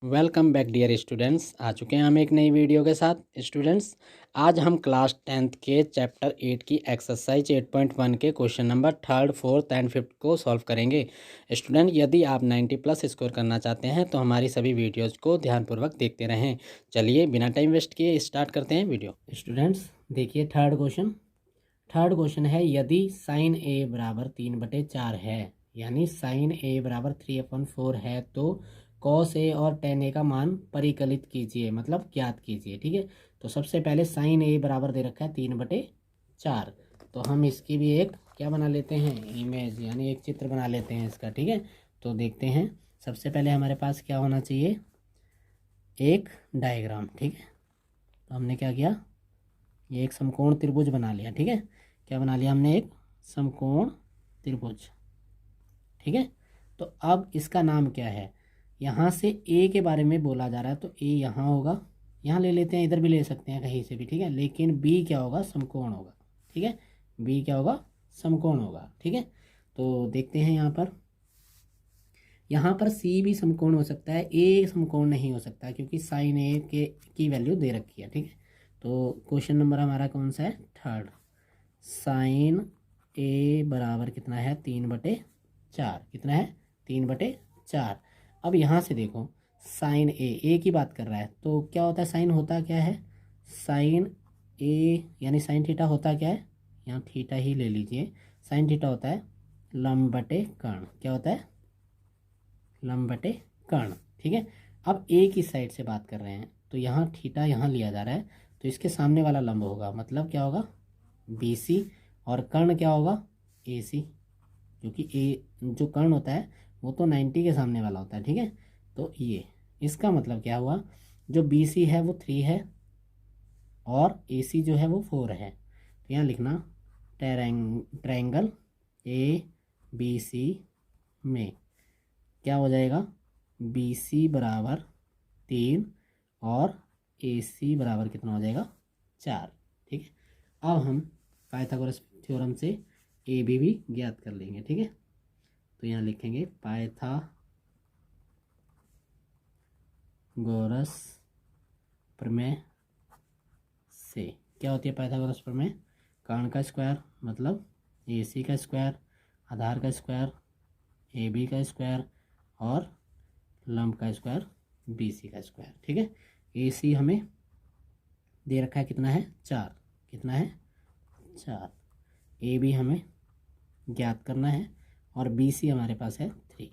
Welcome back dear students. आ चुके हैं हम एक नई वीडियो के साथ। स्टूडेंट्स, आज हम क्लास 10th के चैप्टर 8 की एक्सरसाइज 8.1 के question number 3rd, 4th and 5th को सॉल्व करेंगे। स्टूडेंट, यदि आप 90 प्लस स्कोर करना चाहते हैं तो हमारी सभी वीडियोज़ को ध्यानपूर्वक देखते रहें। चलिए बिना टाइम वेस्ट किए स्टार्ट करते हैं वीडियो। स्टूडेंट्स देखिए, थर्ड क्वेश्चन है, यदि साइन ए बराबर 3/4 है, यानी साइन ए बराबर 3/4 है, तो कॉस ए और टेन ए का मान परिकलित कीजिए, मतलब ज्ञात कीजिए। ठीक है, तो सबसे पहले साइन ए बराबर दे रखा है 3/4, तो हम इसकी भी एक क्या बना लेते हैं, इमेज, यानी एक चित्र बना लेते हैं इसका। ठीक है, तो देखते हैं। सबसे पहले हमारे पास क्या होना चाहिए, एक डायग्राम। ठीक है, तो हमने क्या किया, ये एक समकोण त्रिभुज बना लिया। ठीक है, क्या बना लिया हमने, एक समकोण त्रिभुज। ठीक है, तो अब इसका नाम क्या है, यहाँ से ए के बारे में बोला जा रहा है, तो ए यहाँ होगा, यहाँ ले लेते हैं, इधर भी ले सकते हैं कहीं से भी। ठीक है, लेकिन बी क्या होगा, समकोण होगा। ठीक है, बी क्या होगा, समकोण होगा। ठीक है, तो देखते हैं यहाँ पर सी भी समकोण हो सकता है, ए समकोण नहीं हो सकता, क्योंकि साइन ए के की वैल्यू दे रखी है। ठीक है, तो क्वेश्चन नंबर हमारा कौन सा है, थर्ड। साइन ए बराबर कितना है, 3/4। कितना है, 3/4। अब यहाँ से देखो, साइन ए की बात कर रहा है, तो क्या होता है, साइन होता क्या है, साइन ए यानी साइन थीटा होता क्या है, यहाँ थीटा ही ले लीजिए। साइन थीटा होता है लंब बटे कर्ण। क्या होता है, लंब बटे कर्ण। ठीक है, अब ए की साइड से बात कर रहे हैं, तो यहाँ थीटा यहाँ लिया जा रहा है, तो इसके सामने वाला लंब होगा, मतलब क्या होगा, BC, और कर्ण क्या होगा, AC, क्योंकि ए जो कर्ण होता है वो तो 90 के सामने वाला होता है। ठीक है, तो ये इसका मतलब क्या हुआ, जो BC है वो 3 है और AC जो है वो 4 है। तो यहाँ लिखना, ट्रायंगल ABC में क्या हो जाएगा, BC बराबर 3 और AC बराबर कितना हो जाएगा, 4। ठीक है, अब हम पाइथागोरस थ्योरम से AB भी ज्ञात कर लेंगे। ठीक है, तो यहाँ लिखेंगे पाइथागोरस प्रमेय से क्या होती है, पाइथागोरस प्रमेय, कर्ण का स्क्वायर मतलब AC का स्क्वायर, आधार का स्क्वायर AB का स्क्वायर, और लंब का स्क्वायर BC का स्क्वायर। ठीक है, AC हमें दे रखा है कितना है, 4। कितना है, 4। AB हमें ज्ञात करना है और BC हमारे पास है 3।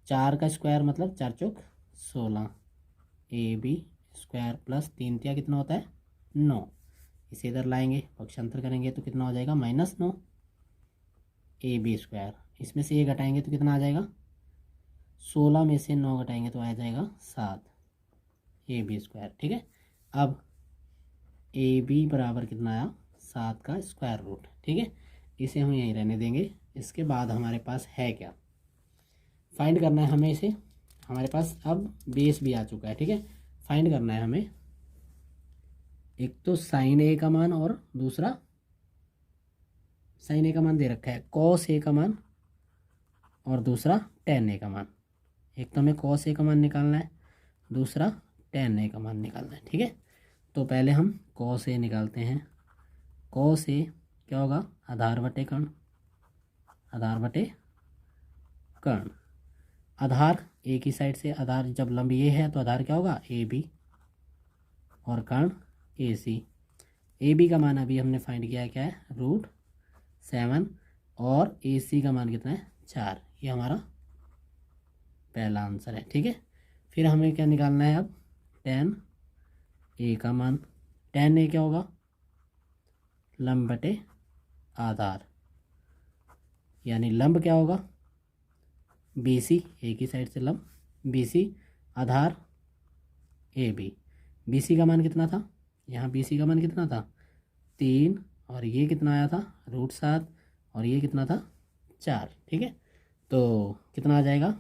4 का स्क्वायर मतलब 4 चौक 16, AB स्क्वायर प्लस 3 तिया कितना होता है, 9। इसे इधर लाएंगे, पक्षांतर करेंगे तो कितना हो जाएगा, -9 AB स्क्वायर। इसमें से ये घटाएंगे तो कितना आ जाएगा, 16 में से 9 घटाएंगे तो आ जाएगा 7 AB स्क्वायर। ठीक है, अब AB बराबर कितना आया, 7 का स्क्वायर रूट। ठीक है, इसे हम यहीं रहने देंगे। इसके बाद हमारे पास है क्या, फाइंड करना है हमें इसे। हमारे पास अब बेस भी आ चुका है। ठीक है, फाइंड करना है हमें, एक तो साइन ए का मान और दूसरा साइन ए का मान दे रखा है, कॉस ए का मान और दूसरा टेन ए का मान। एक तो हमें कॉस ए का मान निकालना है, दूसरा टेन ए का मान निकालना है। ठीक है, तो पहले हम कॉस ए निकालते हैं। कॉस ए क्या होगा, आधार बटे कर्ण, आधार बटे कर्ण। आधार ए की साइड से, आधार जब लंब ये है तो आधार क्या होगा, AB, और कर्ण AC। AB का मान अभी हमने फाइंड किया है, क्या है, √7, और AC का मान कितना है, 4। ये हमारा पहला आंसर है। ठीक है, फिर हमें क्या निकालना है अब, टेन ए का मान। टेन ए क्या होगा, लंब बटे आधार, यानी लंब क्या होगा, BC, ए की साइड से लंब BC, आधार AB। BC का मान कितना था, यहाँ BC का मान कितना था, 3, और ये कितना आया था, √7, और ये कितना था, 4। ठीक है, तो कितना आ जाएगा,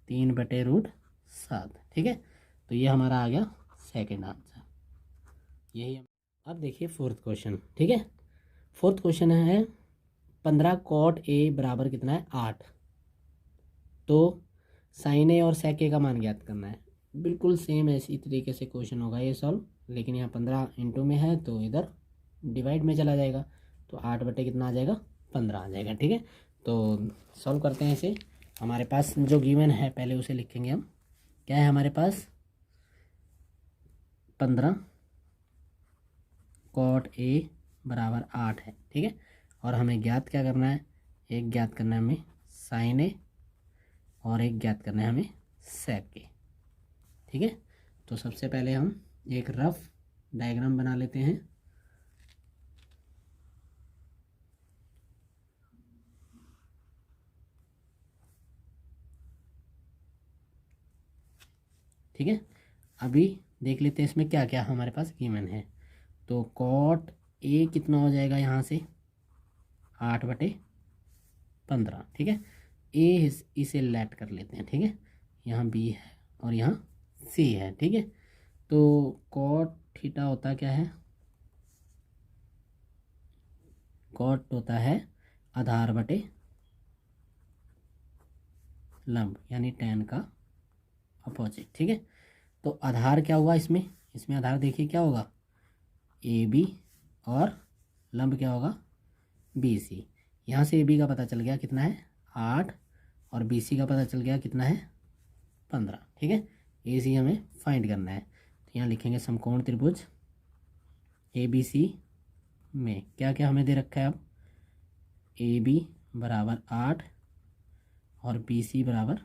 3/√7। ठीक है, तो ये हमारा आ गया सेकंड आंसर। यही अब देखिए फोर्थ क्वेश्चन। ठीक है, फोर्थ क्वेश्चन है, 15 cot A बराबर कितना है, 8। तो साइन ए और सेक ए का मान ज्ञात करना है। बिल्कुल सेम ऐसी तरीके से क्वेश्चन होगा ये सॉल्व, लेकिन यहाँ 15 इंटू में है तो इधर डिवाइड में चला जाएगा, तो 8 बटे कितना आ जाएगा, 15 आ जाएगा। ठीक है, तो सॉल्व करते हैं इसे। हमारे पास जो गिवन है पहले उसे लिखेंगे हम। क्या है हमारे पास, 15 कॉट ए बराबर 8 है। ठीक है, और हमें ज्ञात क्या करना है, एक ज्ञात करना है हमें साइन ए और एक ज्ञात करना है हमें सेक ए। ठीक है, तो सबसे पहले हम एक रफ डायग्राम बना लेते हैं। ठीक है, अभी देख लेते हैं इसमें क्या क्या हमारे पास गिवन है। तो कॉट ए कितना हो जाएगा यहाँ से, 8 बटे 15। ठीक है, ए इसे लेट कर लेते हैं। ठीक है, यहाँ बी है और यहाँ सी है। ठीक है, तो कॉट थीटा होता क्या है, कॉट होता है आधार बटे लंब, यानी tan का अपोजिट। ठीक है, तो आधार क्या हुआ इसमें, इसमें आधार देखिए क्या होगा, ए बी, और लंब क्या होगा, बी सी। यहाँ से ए बी का पता चल गया कितना है 8, और बी सी का पता चल गया कितना है 15। ठीक है, ए सी हमें फाइंड करना है, तो यहाँ लिखेंगे समकोण त्रिभुज ए बी सी में क्या क्या हमें दे रखा है। अब ए बी बराबर 8 और बी सी बराबर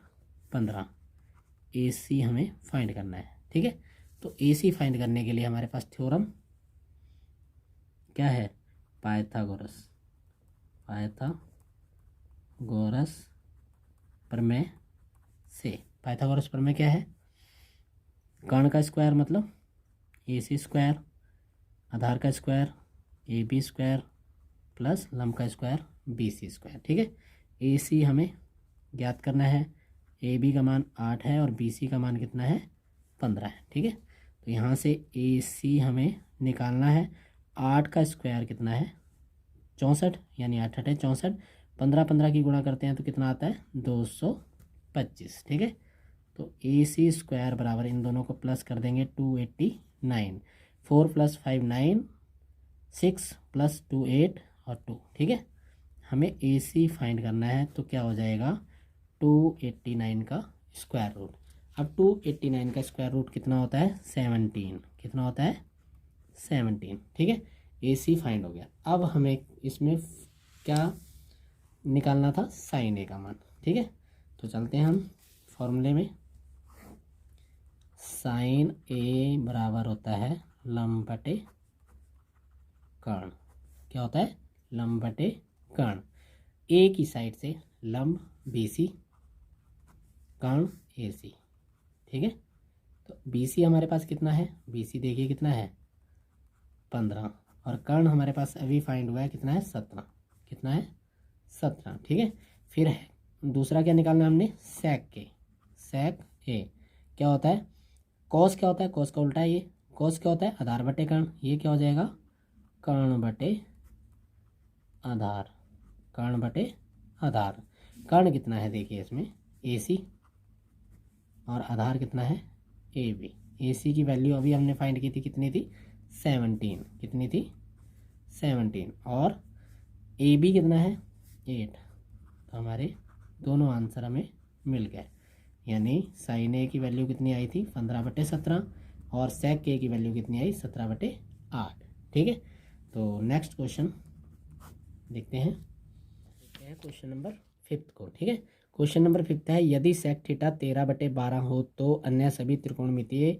15, ए सी हमें फाइंड करना है। ठीक है, तो ए सी फाइंड करने के लिए हमारे पास थ्योरम क्या है, पाइथागोरस प्रमेय से। पाइथागोरस प्रमेय क्या है, कर्ण का स्क्वायर मतलब ए सी स्क्वायर, आधार का square A B square, plus लंब का स्क्वायर बी सी स्क्वायर। ठीक है, ए सी हमें ज्ञात करना है, ए बी का मान 8 है और बी सी का मान कितना है 15 है। ठीक है, तो यहाँ से ए सी हमें निकालना है। 8 का स्क्वायर कितना है 64, यानी 8 8 64, 15 15 की गुणा करते हैं तो कितना आता है 225। ठीक है, तो ए सी स्क्वायर बराबर, इन दोनों को प्लस कर देंगे 289, 4 + 5 9, 6 + 2 8 और 2। ठीक है, हमें ए सी फाइंड करना है, तो क्या हो जाएगा 289 का स्क्वायर रूट। अब 289 का स्क्वायर रूट कितना होता है 17, कितना होता है 17। ठीक है, ए सी फाइंड हो गया। अब हमें इसमें क्या निकालना था, साइन ए का मान। ठीक है, तो चलते हैं हम फॉर्मूले में। साइन ए बराबर होता है लंब बटे कर्ण। क्या होता है, लंब बटे कर्ण। ए की साइड से लंब बी सी, कर्ण ए सी। ठीक है, तो बी सी हमारे पास कितना है, बी सी देखिए कितना है 15, और कर्ण हमारे पास अभी फाइंड हुआ है कितना है 17, कितना है 17। ठीक है, फिर है दूसरा क्या निकालना है हमने, सेक ए। क्या होता है, कॉस क्या होता है, कॉस का उल्टा है ये, कॉस क्या होता है आधार बटे कर्ण, ये क्या हो जाएगा कर्ण बटे आधार, कर्ण बटे आधार। कर्ण कितना है देखिए इसमें ए सी, और आधार कितना है ए बी। ए सी की वैल्यू अभी हमने फाइंड की थी, कितनी थी 17, कितनी थी 17, और ए बी कितना है 8। तो हमारे दोनों आंसर हमें मिल गए, यानी साइन ए की वैल्यू कितनी आई थी 15/17, और सेक ए की वैल्यू कितनी आई 17/8। ठीक है, तो नेक्स्ट क्वेश्चन देखते हैं क्वेश्चन नंबर 5 को। ठीक है, क्वेश्चन नंबर 5 है, यदि सेक थीटा 13/12 हो तो अन्य सभी त्रिकोणमितीय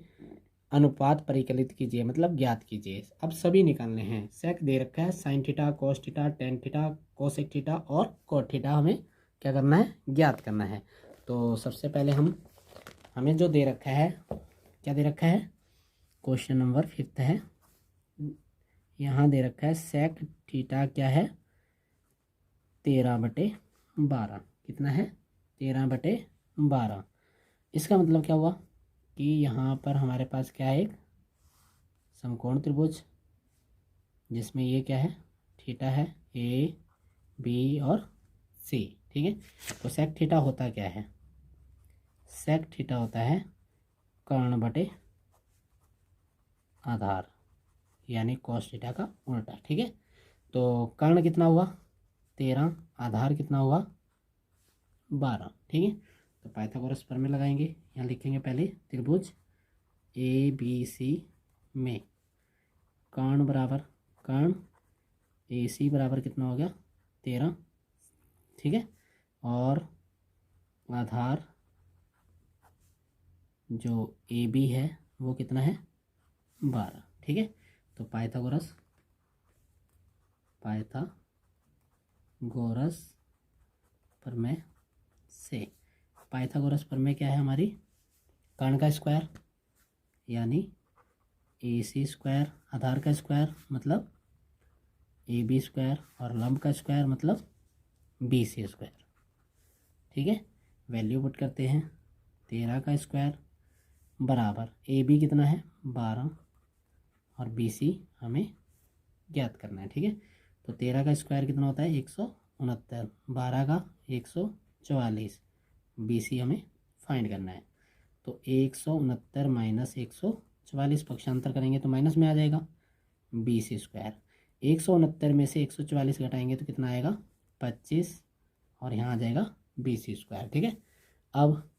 अनुपात परिकलित कीजिए, मतलब ज्ञात कीजिए। अब सभी निकालने हैं। सेक दे रखा है, sine theta, cos theta, tan theta, cosec theta और कॉट थीटा हमें क्या करना है, ज्ञात करना है। तो सबसे पहले हमें जो दे रखा है, क्या दे रखा है, क्वेश्चन नंबर 5 है, यहाँ दे रखा है सेक थीटा क्या है 13/12, कितना है 13/12। इसका मतलब क्या हुआ कि यहाँ पर हमारे पास क्या है, एक समकोण त्रिभुज जिसमें ये क्या है थीटा है, ए बी और सी। ठीक है, तो सेक थीटा होता क्या है, सेक थीटा होता है कर्ण बटे आधार, यानी कॉस थीटा का उल्टा। ठीक है, तो कर्ण कितना हुआ 13, आधार कितना हुआ 12। ठीक है, तो पाइथागोरस प्रमेय लगाएंगे। यहाँ लिखेंगे पहले त्रिभुज ए बी सी में कर्ण बराबर कर्ण ए सी बराबर कितना हो गया 13। ठीक है, और आधार जो ए बी है वो कितना है 12। ठीक है, तो पाइथागोरस प्रमेय से, पाइथागोरस प्रमेय क्या है हमारी, कर्ण का स्क्वायर यानी ए सी स्क्वायर, आधार का स्क्वायर मतलब ए बी स्क्वायर, और लंब का स्क्वायर मतलब बी सी स्क्वायर। ठीक है, वैल्यू पुट करते हैं 13 का स्क्वायर बराबर ए बी कितना है 12 और बी सी हमें ज्ञात करना है। ठीक है, तो 13 का स्क्वायर कितना होता है 169, 12 का 144, बी सी हमें फाइंड करना है। तो 169 माइनस 144 पक्षांतर करेंगे तो माइनस में आ जाएगा बी सी स्क्वायर। 169 में से 144 घटाएंगे तो कितना आएगा 25, और यहाँ आ जाएगा बी सी स्क्वायर। ठीक है, अब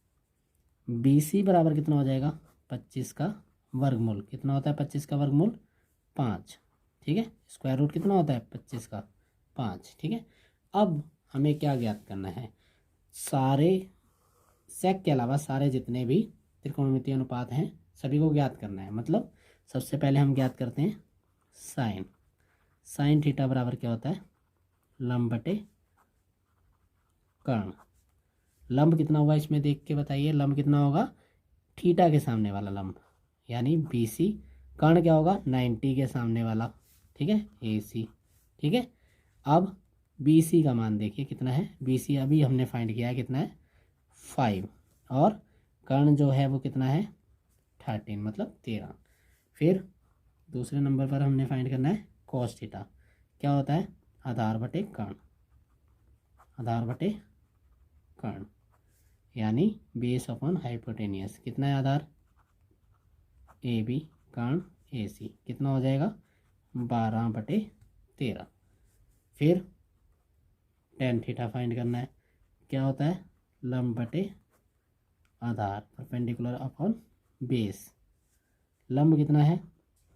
बी सी बराबर कितना हो जाएगा 25 का वर्गमूल, कितना होता है 25 का वर्गमूल 5। ठीक है, स्क्वायर रूट कितना होता है 25 का 5। ठीक है, अब हमें क्या ज्ञात करना है, सारे सेक के अलावा सारे जितने भी त्रिकोणमितीय अनुपात हैं सभी को ज्ञात करना है। मतलब सबसे पहले हम ज्ञात करते हैं साइन थीटा बराबर क्या होता है लंब बटे कर्ण। लंब कितना हुआ इसमें देख के बताइए, लंब कितना होगा थीटा के सामने वाला लंब यानी बी सी, कर्ण क्या होगा 90 के सामने वाला। ठीक है, ए सी। ठीक है, अब बी सी का मान देखिए कितना है, बी सी अभी हमने फाइंड किया है कितना है 5, और कर्ण जो है वो कितना है 13 मतलब 13। फिर दूसरे नंबर पर हमने फाइंड करना है कॉस थीटा, क्या होता है आधार बटे कर्ण, आधार बटे कर्ण यानी बेस अपॉन हाइपोटेनियस। कितना है आधार ए बी, कर्ण ए सी, कितना हो जाएगा 12/13। फिर टेन थीटा फाइंड करना है, क्या होता है लंब बटे आधार परपेंडिकुलर अपॉन बेस। लंब कितना है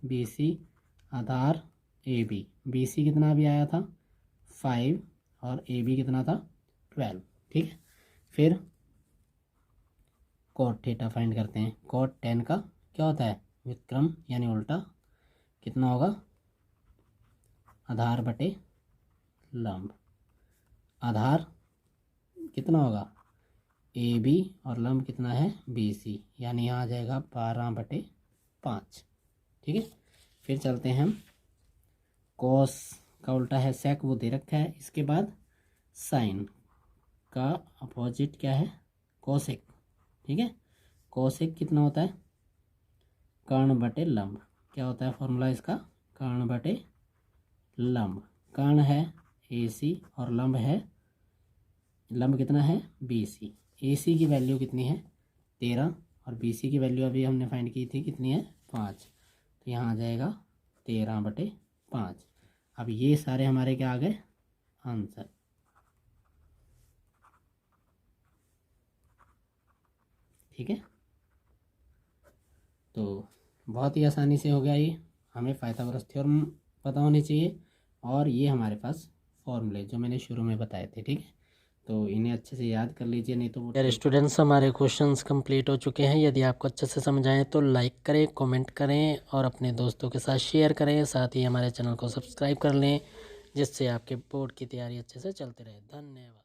बी सी, आधार ए बी, बी सी कितना अभी आया था 5 और ए बी कितना था 12। ठीक है, फिर कॉट थीटा फाइंड करते हैं। कॉट 10 का क्या होता है व्युत्क्रम यानी उल्टा, कितना होगा आधार बटे लंब। आधार कितना होगा ए बी और लंब कितना है बी सी, यानी यहाँ आ जाएगा 12/5। ठीक है, फिर चलते हैं हम, कॉस का उल्टा है सेक, वो दे रखा है। इसके बाद साइन का अपोजिट क्या है कोसेक। ठीक है, कोसेक कितना होता है कर्ण बटे लंब, क्या होता है फॉर्मूला इसका कर्ण बटे लंब। कर्ण है ए सी और लंब है, लंब कितना है बी सी। ए सी की वैल्यू कितनी है 13 और बी सी की वैल्यू अभी हमने फाइंड की थी कितनी है 5, तो यहाँ आ जाएगा 13/5। अब ये सारे हमारे क्या आ गए आंसर। ठीक है, तो बहुत ही आसानी से हो गया ये। हमें पाइथागोरस थ्योरम पता होनी चाहिए और ये हमारे पास फॉर्मूले जो मैंने शुरू में बताए थे। ठीक है, तो इन्हें अच्छे से याद कर लीजिए, नहीं तो यार स्टूडेंट्स हमारे क्वेश्चंस कंप्लीट हो चुके हैं। यदि आपको अच्छे से समझ आए तो लाइक करें, कमेंट करें और अपने दोस्तों के साथ शेयर करें। साथ ही हमारे चैनल को सब्सक्राइब कर लें जिससे आपके बोर्ड की तैयारी अच्छे से चलती रहे। धन्यवाद।